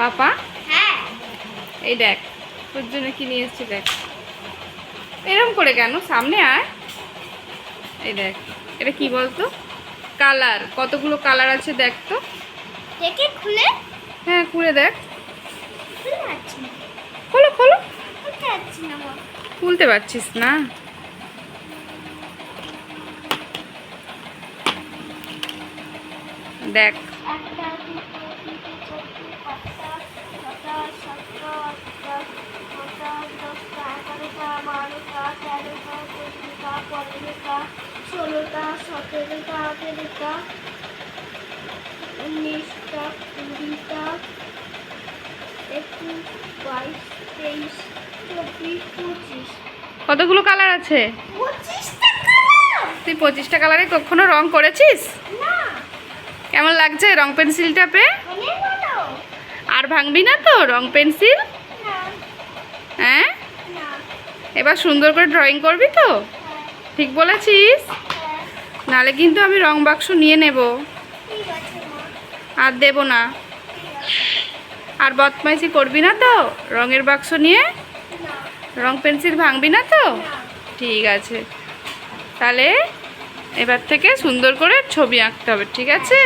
পাপা হ্যাঁ এই দেখ, তোর জন্য কি নিয়ে এসেছি দেখ। এরকম করে কেন, সামনে আয়। এই দেখ, এটা কি বলতো? কালার, কতগুলো কালার আছে দেখ তো। দেখে খুলে হ্যাঁ খুলে দেখ। খুলে যাচ্ছে না, খোলো খোলো। খুলতে যাচ্ছে না মা। খুলতে পারছিস না? দেখ। একটা দুটো তিনটে চারটে পাঁচটা ছটা সাতটা আটটা নটা দশটা এগারোটা বারোটা তেরোটা চোদ্দোটা পনেরোটা ষোলোটা সতেরোটা আঠেরোটা উনিশটা কুড়িটা 21 22 23 24 25 কতগুলো কালার আছে? 25টা কালার। তুই 25টা কালারে কখনো রং করেছিস? না, কেমন লাগছে রং পেন্সিলটা পেয়ে? অনেক ভালো। আর ভাঙবি না তো রং পেন্সিল? না হ্যাঁ, না এবার সুন্দর করে ড্রয়িং করবি তো? হ্যাঁ ঠিক বলেছিস? হ্যাঁ নালে কিন্তু আমি রং বাক্স নিয়ে নেব, ঠিক আছে মা, আর দেব না। ঠিক আছে। আর বদমাইশি করবি না তো রঙের বাক্স নিয়ে? না রং পেন্সিল ভাঙবি না তো? না ঠিক আছে, তাহলে এবার থেকে সুন্দর করে ছবি আঁকতে হবে, ঠিক আছে?